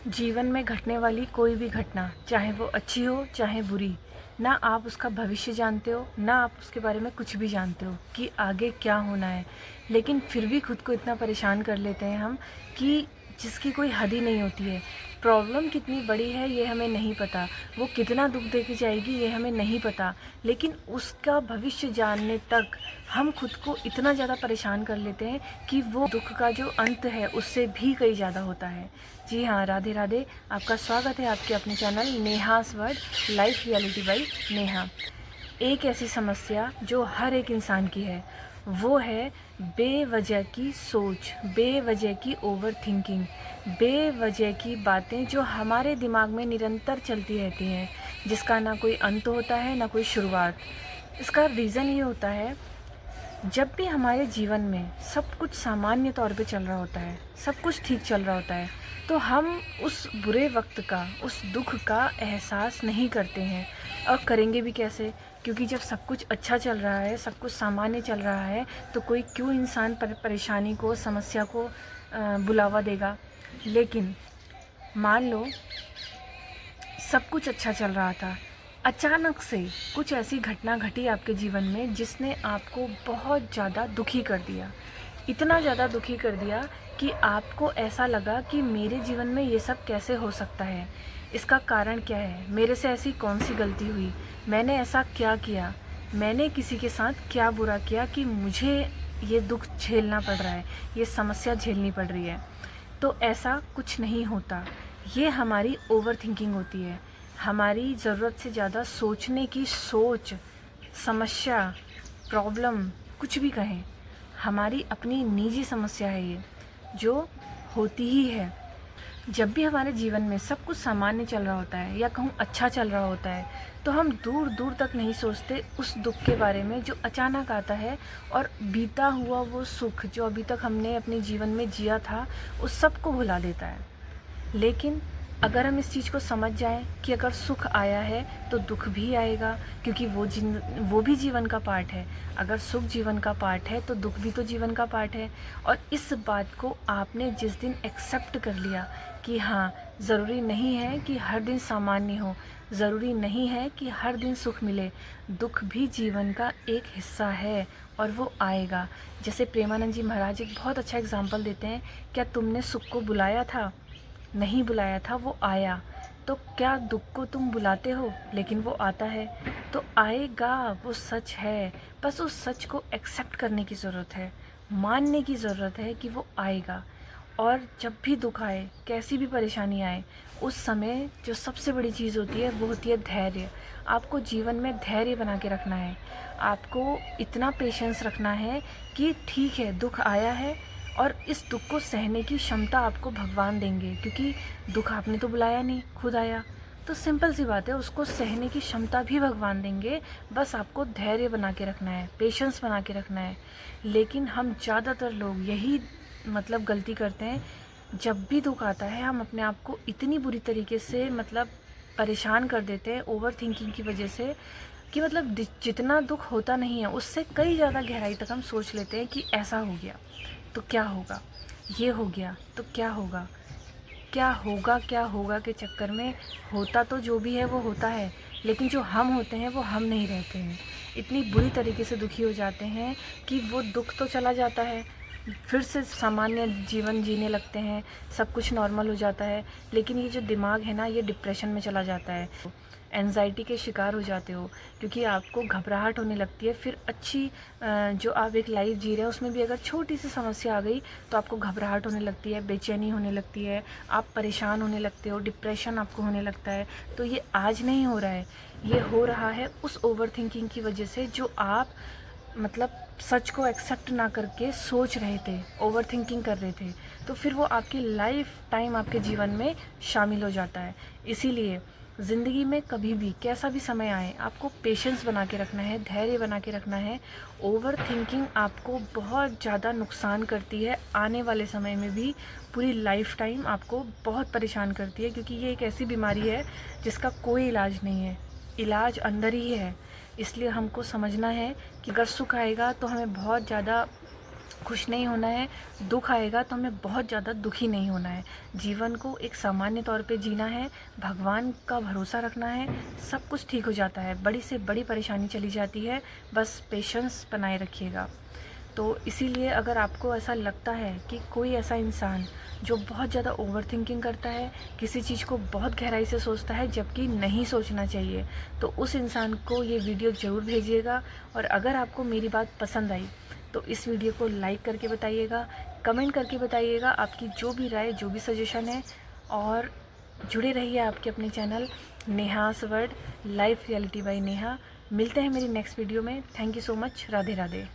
जीवन में घटने वाली कोई भी घटना, चाहे वो अच्छी हो चाहे बुरी, ना आप उसका भविष्य जानते हो, ना आप उसके बारे में कुछ भी जानते हो कि आगे क्या होना है। लेकिन फिर भी खुद को इतना परेशान कर लेते हैं हम कि जिसकी कोई हद ही नहीं होती है। प्रॉब्लम कितनी बड़ी है ये हमें नहीं पता, वो कितना दुख दे के जाएगी ये हमें नहीं पता, लेकिन उसका भविष्य जानने तक हम खुद को इतना ज़्यादा परेशान कर लेते हैं कि वो दुख का जो अंत है उससे भी कई ज़्यादा होता है। जी हाँ, राधे राधे। आपका स्वागत है आपके अपने channel नेहास word life reality by Neha. एक ऐसी समस्या जो हर एक इंसान की है, वो है बेवजह की सोच, बेवजह की ओवर थिंकिंग, बेवजह की बातें जो हमारे दिमाग में निरंतर चलती रहती हैं, जिसका ना कोई अंत होता है ना कोई शुरुआत। इसका रीज़न ये होता है, जब भी हमारे जीवन में सब कुछ सामान्य तौर पे चल रहा होता है, सब कुछ ठीक चल रहा होता है, तो हम उस बुरे वक्त का, उस दुख का एहसास नहीं करते हैं। और करेंगे भी कैसे, क्योंकि जब सब कुछ अच्छा चल रहा है, सब कुछ सामान्य चल रहा है, तो कोई क्यों इंसान परेशानी को, समस्या को बुलावा देगा। लेकिन मान लो सब कुछ अच्छा चल रहा था, अचानक से कुछ ऐसी घटना घटी आपके जीवन में जिसने आपको बहुत ज़्यादा दुखी कर दिया। इतना ज़्यादा दुखी कर दिया कि आपको ऐसा लगा कि मेरे जीवन में ये सब कैसे हो सकता है, इसका कारण क्या है, मेरे से ऐसी कौन सी गलती हुई, मैंने ऐसा क्या किया, मैंने किसी के साथ क्या बुरा किया कि मुझे ये दुख झेलना पड़ रहा है, ये समस्या झेलनी पड़ रही है। तो ऐसा कुछ नहीं होता, ये हमारी ओवर थिंकिंग होती है, हमारी ज़रूरत से ज़्यादा सोचने की सोच, समस्या, प्रॉब्लम, कुछ भी कहें, हमारी अपनी निजी समस्या है ये, जो होती ही है। जब भी हमारे जीवन में सब कुछ सामान्य चल रहा होता है या कहूँ अच्छा चल रहा होता है, तो हम दूर दूर तक नहीं सोचते उस दुख के बारे में जो अचानक आता है, और बीता हुआ वो सुख जो अभी तक हमने अपने जीवन में जिया था, उस सब को भुला देता है। लेकिन अगर हम इस चीज़ को समझ जाएं कि अगर सुख आया है तो दुख भी आएगा, क्योंकि वो भी जीवन का पार्ट है। अगर सुख जीवन का पार्ट है तो दुख भी तो जीवन का पार्ट है। और इस बात को आपने जिस दिन एक्सेप्ट कर लिया कि हाँ, ज़रूरी नहीं है कि हर दिन सामान्य हो, ज़रूरी नहीं है कि हर दिन सुख मिले, दुख भी जीवन का एक हिस्सा है और वो आएगा। जैसे प्रेमानंद जी महाराज एक बहुत अच्छा एग्जाम्पल देते हैं, क्या तुमने सुख को बुलाया था? नहीं बुलाया था, वो आया। तो क्या दुख को तुम बुलाते हो? लेकिन वो आता है, तो आएगा, वो सच है। बस उस सच को एक्सेप्ट करने की ज़रूरत है, मानने की ज़रूरत है कि वो आएगा। और जब भी दुख आए, कैसी भी परेशानी आए, उस समय जो सबसे बड़ी चीज़ होती है वो होती है धैर्य। आपको जीवन में धैर्य बना के रखना है, आपको इतना पेशेंस रखना है कि ठीक है, दुख आया है, और इस दुख को सहने की क्षमता आपको भगवान देंगे, क्योंकि दुख आपने तो बुलाया नहीं, खुद आया। तो सिंपल सी बात है, उसको सहने की क्षमता भी भगवान देंगे। बस आपको धैर्य बना के रखना है, पेशेंस बना के रखना है। लेकिन हम ज़्यादातर लोग यही गलती करते हैं, जब भी दुख आता है हम अपने आप को इतनी बुरी तरीके से परेशान कर देते हैं ओवर थिंकिंग की वजह से, कि जितना दुख होता नहीं है उससे कई ज़्यादा गहराई तक हम सोच लेते हैं कि ऐसा हो गया तो क्या होगा, ये हो गया तो क्या होगा, क्या होगा क्या होगा के चक्कर में होता तो जो भी है वो होता है, लेकिन जो हम होते हैं वो हम नहीं रहते हैं। इतनी बुरी तरीके से दुखी हो जाते हैं कि वो दुख तो चला जाता है, फिर से सामान्य जीवन जीने लगते हैं, सब कुछ नॉर्मल हो जाता है, लेकिन ये जो दिमाग है ना, ये डिप्रेशन में चला जाता है। एंजाइटी के शिकार हो जाते हो, क्योंकि आपको घबराहट होने लगती है। फिर अच्छी जो आप एक लाइफ जी रहे हैं उसमें भी अगर छोटी सी समस्या आ गई तो आपको घबराहट होने लगती है, बेचैनी होने लगती है, आप परेशान होने लगते हो, डिप्रेशन आपको होने लगता है। तो ये आज नहीं हो रहा है, ये हो रहा है उस ओवर थिंकिंग की वजह से, जो आप सच को एक्सेप्ट ना करके सोच रहे थे, ओवर थिंकिंग कर रहे थे। तो फिर वो आपकी लाइफ टाइम आपके जीवन में शामिल हो जाता है। इसीलिए ज़िंदगी में कभी भी कैसा भी समय आए, आपको पेशेंस बना के रखना है, धैर्य बना के रखना है। ओवर थिंकिंग आपको बहुत ज़्यादा नुकसान करती है, आने वाले समय में भी पूरी लाइफ टाइम आपको बहुत परेशान करती है, क्योंकि ये एक ऐसी बीमारी है जिसका कोई इलाज नहीं है, इलाज अंदर ही है। इसलिए हमको समझना है कि अगर सुख आएगा तो हमें बहुत ज़्यादा खुश नहीं होना है, दुख आएगा तो हमें बहुत ज़्यादा दुखी नहीं होना है। जीवन को एक सामान्य तौर पे जीना है, भगवान का भरोसा रखना है, सब कुछ ठीक हो जाता है। बड़ी से बड़ी परेशानी चली जाती है, बस पेशेंस बनाए रखिएगा। तो इसीलिए अगर आपको ऐसा लगता है कि कोई ऐसा इंसान जो बहुत ज़्यादा ओवरथिंकिंग करता है, किसी चीज़ को बहुत गहराई से सोचता है जबकि नहीं सोचना चाहिए, तो उस इंसान को ये वीडियो ज़रूर भेजिएगा। और अगर आपको मेरी बात पसंद आई तो इस वीडियो को लाइक करके बताइएगा, कमेंट करके बताइएगा आपकी जो भी राय, जो भी सजेशन है। और जुड़े रहिए आपके अपने channel Neha's world, life reality by Neha. मिलते हैं मेरी नेक्स्ट वीडियो में। Thank you so much. Radhe Radhe.